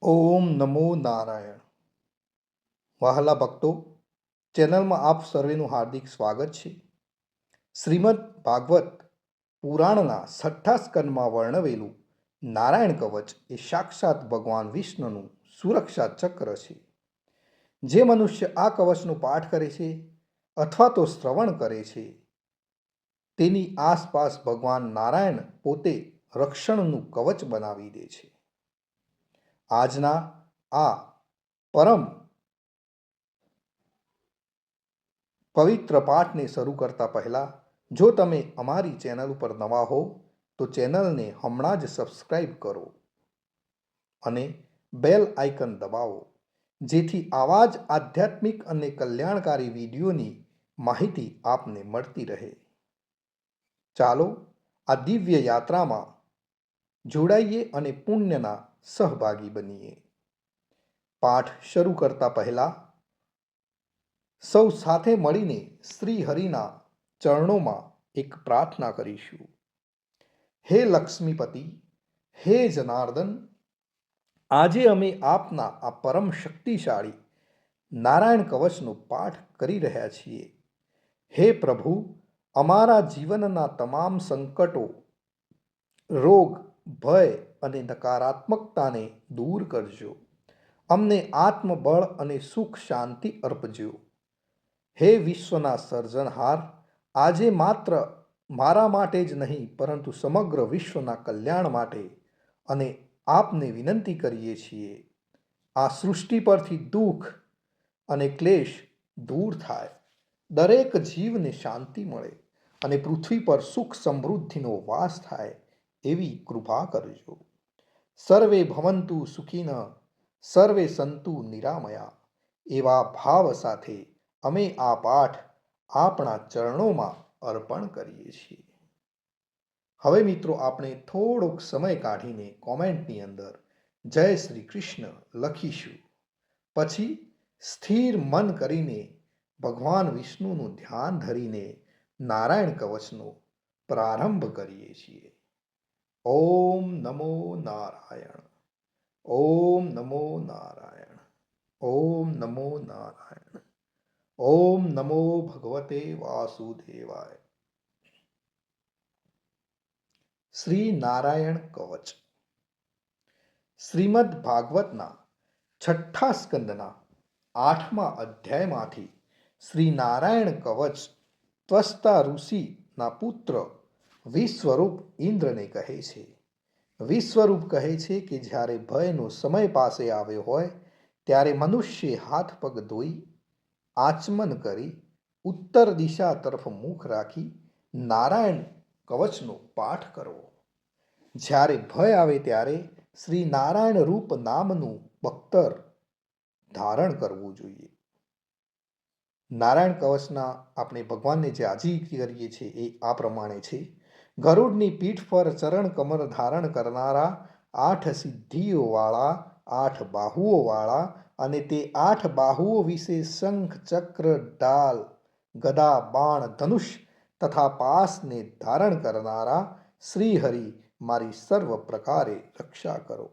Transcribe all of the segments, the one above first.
ઓમ નમો નારાયણ. વહાલા ભક્તો, ચેનલમાં આપ સર્વેનું હાર્દિક સ્વાગત છે. શ્રીમદ ભાગવત પુરાણના 6ઠ્ઠા સ્કંદમાં વર્ણવેલું નારાયણ કવચ એ સાક્ષાત ભગવાન વિષ્ણુનું સુરક્ષા ચક્ર છે. જે મનુષ્ય આ કવચનો પાઠ કરે છે અથવા તો શ્રવણ કરે છે તેની આસપાસ ભગવાન નારાયણ પોતે રક્ષણનું કવચ બનાવી દે છે. આજના આ પરમ પવિત્ર પાઠને શરૂ કરતા પહેલાં જો તમે અમારી ચેનલ ઉપર નવા હો તો ચેનલને હમણાં જ સબસ્ક્રાઈબ કરો અને બેલ આઇકન દબાવો, જેથી આવા જ આધ્યાત્મિક અને કલ્યાણકારી વિડીયોની માહિતી આપને મળતી રહે. ચાલો આ દિવ્ય યાત્રામાં જોડાઈએ અને પુણ્યના સહભાગી બનીએ. પાઠ શરૂ કરતા પહેલાં સૌ સાથે મળીને શ્રી હરિના ચરણોમાં એક પ્રાર્થના કરીશું. હે લક્ષ્મીપતિ, હે જનાર્દન, આજે અમે આપના આ પરમ શક્તિશાળી નારાયણ કવચનો પાઠ કરી રહ્યા છીએ. હે પ્રભુ, અમારા જીવનના તમામ સંકટો, રોગ, ભય અને નકારાત્મકતાને દૂર કરજો. અમને આત્મબળ અને સુખ શાંતિ અર્પજો. હે વિશ્વના સર્જનહાર, આજે માત્ર મારા માટે જ નહીં પરંતુ સમગ્ર વિશ્વના કલ્યાણ માટે અને આપને વિનંતી કરીએ છીએ, આ સૃષ્ટિ પરથી દુઃખ અને ક્લેશ દૂર થાય, દરેક જીવને શાંતિ મળે અને પૃથ્વી પર સુખ સમૃદ્ધિનો વાસ થાય એવી કૃપા કરજો. સર્વે ભવંતુ સુખિનઃ, સર્વે સંતુ નિરામયા, એવા ભાવ સાથે અમે આ પાઠ આપણા ચરણોમાં અર્પણ કરીએ છીએ. હવે મિત્રો, આપણે થોડોક સમય કાઢીને કોમેન્ટની અંદર જય શ્રી કૃષ્ણ લખીશું. પછી સ્થિર મન કરીને ભગવાન વિષ્ણુનું ધ્યાન ધરીને નારાયણ કવચનો પ્રારંભ કરીએ છીએ. ઓમ નમો નારાયણ. ઓમ નમો નારાયણ. ઓમ નમો નારાયણ. ઓમ નમો ભગવતે વાસુદેવાય. શ્રી નારાયણ કવચ. શ્રીમદ ભાગવતના 6ઠ્ઠા સ્કંદના 8મા અધ્યાયમાંથી શ્રી નારાયણ કવચ ત્વષ્ટા ઋષિના પુત્ર વિશ્વરૂપ ઇન્દ્રને કહે છે. વિશ્વરૂપ કહે છે કે જ્યારે ભયનો સમય પાસે આવ્યો હોય ત્યારે મનુષ્ય હાથ પગ ધોઈ આચમન કરી ઉત્તર દિશા તરફ મુખ રાખી નારાયણ કવચનો પાઠ કરવો. જ્યારે ભય આવે ત્યારે શ્રી નારાયણ રૂપ નામનું બખ્તર ધારણ કરવું જોઈએ. નારાયણ કવચના આપણે ભગવાનને જે આજી કરીએ છીએ એ આ પ્રમાણે છે. ગરુડની પીઠ પર ચરણ કમર ધારણ કરનારા, 8 સિદ્ધિઓવાળા, 8 બાહુઓવાળા અને તે 8 બાહુઓ વિશે શંખ, ચક્ર, ઢાલ, ગદા, બાણ, ધનુષ તથા પાસને ધારણ કરનારા શ્રી હરિ મારી સર્વ પ્રકારે રક્ષા કરો.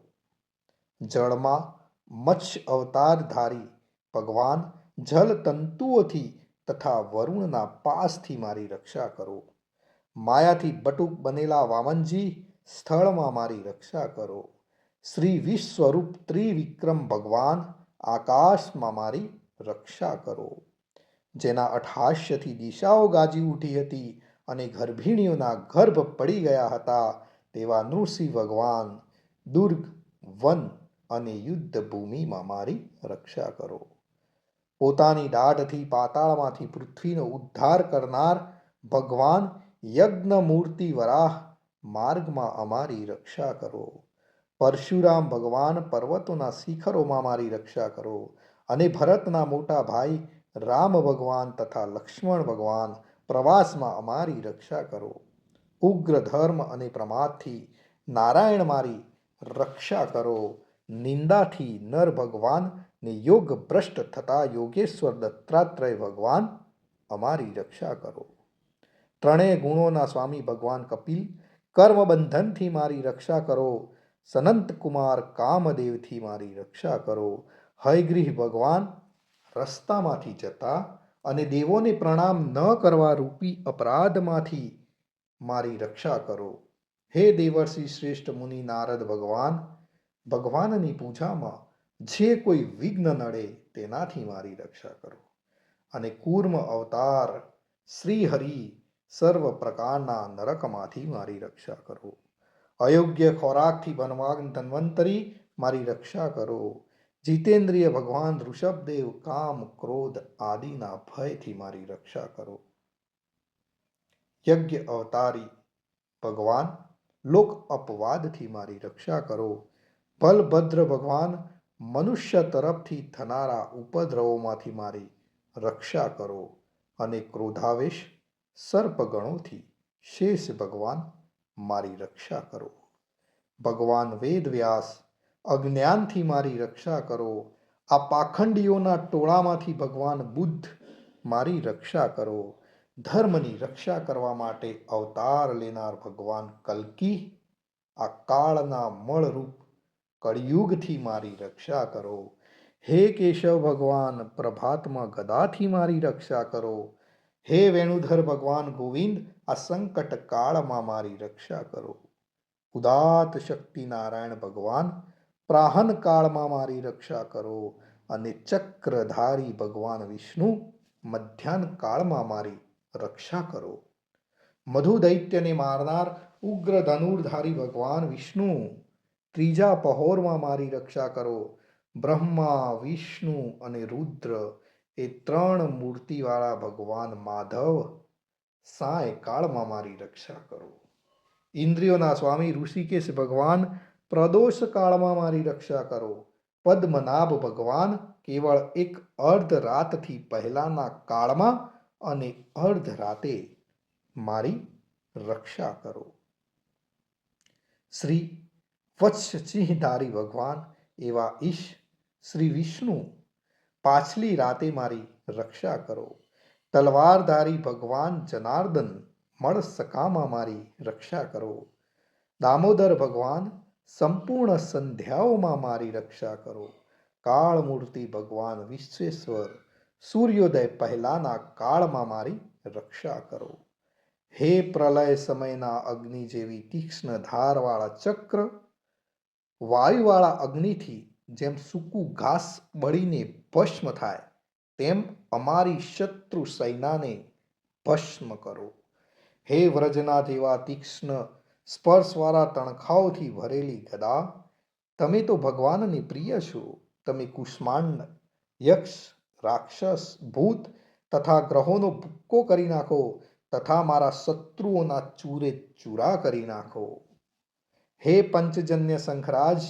જળમાં મત્સ્ય અવતારધારી ભગવાન જલ તંતુઓથી તથા વરુણના પાસથી મારી રક્ષા કરો. માયાથી બટુક બનેલા વામનજી સ્થળમાં મારી રક્ષા કરો. શ્રી વિશ્વરૂપ ત્રિવિક્રમ ભગવાન આકાશમાં મારી રક્ષા કરો. જેના અઠાસ્યથી દિશાઓ ગાજી ઉઠી હતી અને ગર્ભિણીઓના ગર્ભ પડી ગયા હતા તેવા નૃસિંહ ભગવાન દુર્ગ, વન અને યુદ્ધ ભૂમિમાં મારી રક્ષા કરો. પોતાની દાઢથી પાતાળમાંથી પૃથ્વીનો ઉદ્ધાર કરનાર ભગવાન યજ્ઞમૂર્તિ વરાહ માર્ગમાં અમારી રક્ષા કરો. પરશુરામ ભગવાન પર્વતોના શિખરોમાં મારી રક્ષા કરો અને ભરતના મોટા ભાઈ રામ ભગવાન તથા લક્ષ્મણ ભગવાન પ્રવાસમાં અમારી રક્ષા કરો. ઉગ્ર ધર્મ અને પ્રમાદથી નારાયણ મારી રક્ષા કરો. નિંદાથી નર ભગવાન ને યોગ ભ્રષ્ટ થતા યોગેશ્વર દત્તાત્રેય ભગવાન અમારી રક્ષા કરો. ત્રણેય ગુણોના સ્વામી ભગવાન કપિલ કર્મબંધનથી મારી રક્ષા કરો. સનંતકુમાર કામદેવથી મારી રક્ષા કરો. હયગ્રીહ ભગવાન રસ્તામાંથી જતા અને દેવોને પ્રણામ ન કરવા રૂપી અપરાધમાંથી મારી રક્ષા કરો. હે દેવર્ષિ શ્રેષ્ઠ મુનિ નારદ ભગવાન, ભગવાનની પૂજામાં જે કોઈ વિઘ્ન નડે તેનાથી મારી રક્ષા કરો. અને કૂર્મ અવતાર શ્રી હરિ સર્વ પ્રકારના નરકમાંથી મારી રક્ષા કરો. અયોગ્ય ખોરાકથી બનવાન ધન્વંતરી મારી રક્ષા કરો. જીતેન્દ્રિય ભગવાન ઋષભદેવ કામ ક્રોધ આદિના ભયથી મારી રક્ષા કરો. યજ્ઞ અવતારી ભગવાન લોક અપવાદથી મારી રક્ષા કરો. બલભદ્ર ભગવાન મનુષ્ય તરફથી થનારા ઉપદ્રવોમાંથી મારી રક્ષા કરો. અને ક્રોધાવેશ સર્પગણોથી શેષ ભગવાન મારી રક્ષા કરો. ભગવાન વેદવ્યાસ અજ્ઞાનથી મારી રક્ષા કરો. આ પાખંડીઓના ટોળામાંથી ભગવાન બુદ્ધ મારી રક્ષા કરો. ધર્મની રક્ષા કરવા માટે અવતાર લેનાર ભગવાન કલ્કી આ કાળના મળરૂપ કળિયુગથી મારી રક્ષા કરો. હે કેશવ ભગવાન પ્રભાતમાં ગદાથી મારી રક્ષા કરો. હે વેણુધર ભગવાન ગોવિંદ આ સંકટ કાળમાં મારી રક્ષા કરો. ઉદાત શક્તિ નારાયણ ભગવાન પ્રાહન કાળમાં મારી રક્ષા કરો. અને ચક્રધારી ભગવાન વિષ્ણુ મધ્યાહન કાળમાં મારી રક્ષા કરો. મધુ દૈત્યને મારનાર ઉગ્ર ધનુર્ધારી ભગવાન વિષ્ણુ ત્રીજા પહોરમાં મારી રક્ષા કરો. બ્રહ્મા વિષ્ણુ અને રુદ્ર એ ત્રણ મૂર્તિવાળા ભગવાન માધવ સાયકાળમાં મારી રક્ષા કરો. ઇન્દ્રિયોના સ્વામી ઋષિકેશ ભગવાન પ્રદોષ કાળમાં મારી રક્ષા કરો. પદ્મનાભ ભગવાન કેવળ એક અર્ધ રાતથી પહેલાના કાળમાં અને અર્ધ રાતે મારી રક્ષા કરો. શ્રી વત્સસિંહધારી ભગવાન એવા ઈશ શ્રી વિષ્ણુ પાછલી રાતે મારી રક્ષા કરો. તલવારધારી ભગવાન જનાર્દન મળસકામાં મારી રક્ષા કરો. દામોદર ભગવાન સંપૂર્ણ સંધ્યાઓમાં મારી રક્ષા કરો. કાળમૂર્તિ ભગવાન વિશ્વેશ્વર સૂર્યોદય પહેલાના કાળમાં મારી રક્ષા કરો. હે પ્રલય સમયના અગ્નિ જેવી તીક્ષ્ણ ધારવાળા ચક્ર વાયુવાળા અગ્નિથી જેમ સૂકું ઘાસ બળીને ભસ્મ થાય તેમ અમારી શત્રુ સૈનાને ભસ્મ કરો. હે વ્રજના જેવા તીક્ષ્ણ સ્પર્શવાળા તણખાઓથી ભરેલી ગદા, તમે તો ભગવાનને પ્રિય છો. તમે કુષ્માંડ યક્ષ રાક્ષસ ભૂત તથા ગ્રહોનો ભૂક્કો કરી નાખો તથા મારા શત્રુઓના ચૂરે ચૂરા કરી નાખો. હે પંચજન્ય શંખરાજ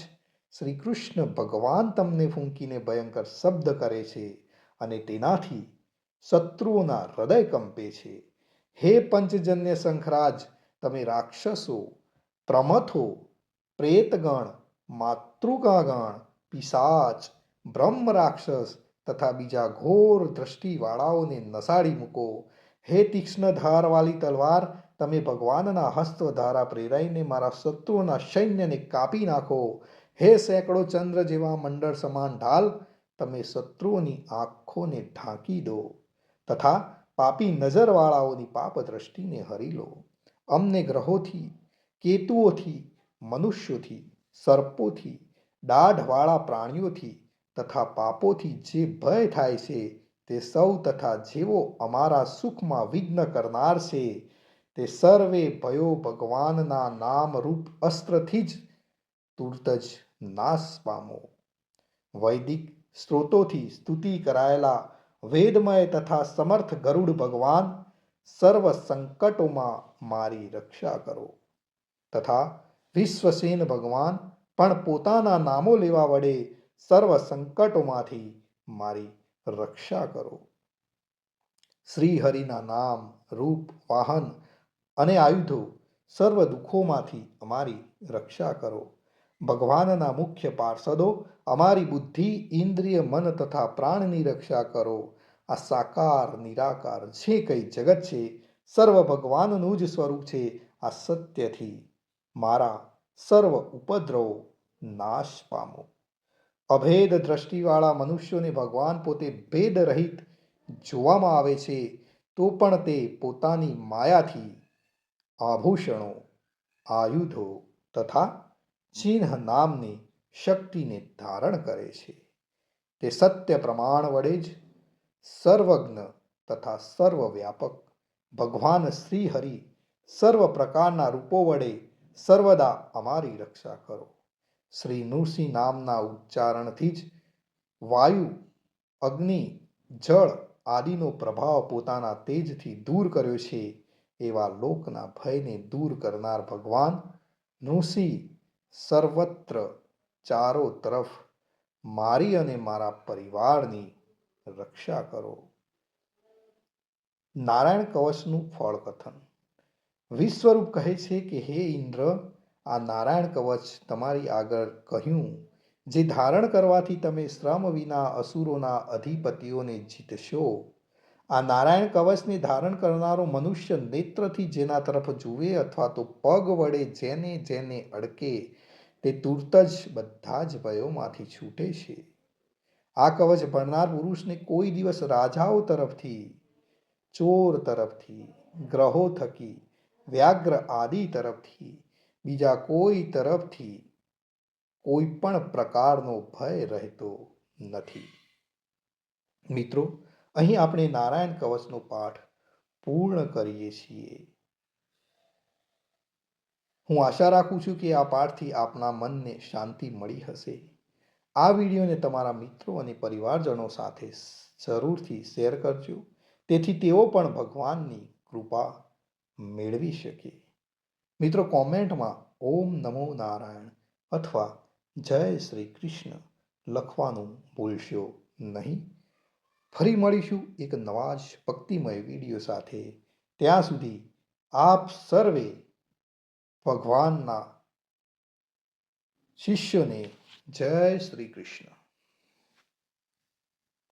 શ્રી કૃષ્ણ ભગવાન તમને ફૂંકીને ભયંકર શબ્દ કરે છે અને તેનાથી શત્રુઓના હૃદય કંપે છે. હે પંચજન્ય શંખરાજ તમે રાક્ષસો પ્રમથો પ્રેતગણ માતૃકાગણ પિશાચ બ્રહ્મ રાક્ષસ તથા બીજા ઘોર દ્રષ્ટિવાળાઓને નસાડી મૂકો. હે તીક્ષ્ણ ધારવાળી તલવાર તમે ભગવાનના હસ્ત દ્વારા પ્રેરાઈને મારા શત્રુઓના સૈન્યને કાપી નાખો. હે સેંકડો ચંદ્ર જેવા મંડળ સમાન ઢાલ તમે શત્રુઓની આંખોને ઢાંકી દો તથા પાપી નજરવાળાઓની પાપ દ્રષ્ટિને હરી લો. અમને ગ્રહોથી કેતુઓથી મનુષ્યોથી સર્પોથી દાઢવાળા પ્રાણીઓથી તથા પાપોથી જે ભય થાય છે તે સૌ તથા જેવો અમારા સુખમાં વિઘ્ન કરનાર છે તે સર્વે ભયો ભગવાનના નામરૂપ અસ્ત્રથી જ તુરત જ નાશ પામો. વૈદિક સ્ત્રોતોથી સ્તુતિ કરાયેલા વેદમય તથા સમર્થ ગરુડ ભગવાન સર્વ સંકટોમાં મારી રક્ષા કરો તથા વિશ્વસેન ભગવાન પણ પોતાના નામો લેવા વડે સર્વ સંકટોમાંથી મારી રક્ષા કરો. શ્રી હરિના નામ રૂપ વાહન અને આયુધો સર્વ દુઃખોમાંથી અમારી રક્ષા કરો. ભગવાનના મુખ્ય પાર્ષદો અમારી બુદ્ધિ ઇન્દ્રિય મન તથા પ્રાણની રક્ષા કરો. આ સાકાર નિરાકાર જે કંઈ જગત છે સર્વ ભગવાનનું જ સ્વરૂપ છે. આ સત્યથી મારા સર્વ ઉપદ્રવો નાશ પામો. અભેદ દ્રષ્ટિવાળા મનુષ્યોને ભગવાન પોતે ભેદ રહિત જોવામાં આવે છે, તો પણ તે પોતાની માયાથી આભૂષણો, આયુધો તથા ચિહ્ન નામની શક્તિને ધારણ કરે છે. તે સત્ય પ્રમાણ વડે જ સર્વજ્ઞ તથા સર્વવ્યાપક ભગવાન શ્રી હરિ સર્વ પ્રકારના રૂપો વડે સર્વદા અમારી રક્ષા કરો. શ્રી નૃસિંહ નામના ઉચ્ચારણથી જ વાયુ, અગ્નિ, જળ આદિનો પ્રભાવ પોતાના તેજથી દૂર કર્યો છે. એવા લોકના ભયને દૂર કરનાર ભગવાન નૃસિંહ સર્વત્ર ચારો તરફ મારી અને મારા પરિવારની રક્ષા કરો. નારાયણ કવચનું ફળ કથન. વિશ્વરૂપ કહે છે કે હે ઇન્દ્ર, આ નારાયણ કવચ તમારી આગળ કહ્યું, જે ધારણ કરવાથી તમે શ્રમ વિના અસુરોના અધિપતિઓને જીતશો. આ નારાયણ કવચને ધારણ કરનારો મનુષ્ય નેત્રથી જેના તરફ જુએ અથવા તો પગ વડે જેને જેને અડકે તે તુરત જ બધા જ ભયોમાંથી છૂટે છે. આ કવચ ભણનાર પુરુષને કોઈ દિવસ રાજાઓ તરફથી, ચોર તરફથી, ગ્રહો થકી, વ્યાઘ્ર આદિ તરફથી, બીજા કોઈ તરફથી કોઈ પણ પ્રકારનો ભય રહેતો નથી. મિત્રો, અહીં આપણે નારાયણ કવચનો પાઠ પૂર્ણ કરીએ છીએ. હું આશા રાખું છું કે આ પાઠથી આપના મનને શાંતિ મળી હશે. આ વિડીયોને તમારા મિત્રો અને પરિવારજનો સાથે જરૂરથી શેર કરજો, તેથી તેઓ પણ ભગવાનની કૃપા મેળવી શકે. મિત્રો, કોમેન્ટમાં ઓમ નમો નારાયણ અથવા જય શ્રી કૃષ્ણ લખવાનું ભૂલશો નહીં. ફરી મળીશું એક નવા જ ભક્તિમય વિડીયો સાથે. ત્યાં સુધી આપ સર્વે ભગવાનના શિષ્યોને જય શ્રી કૃષ્ણ.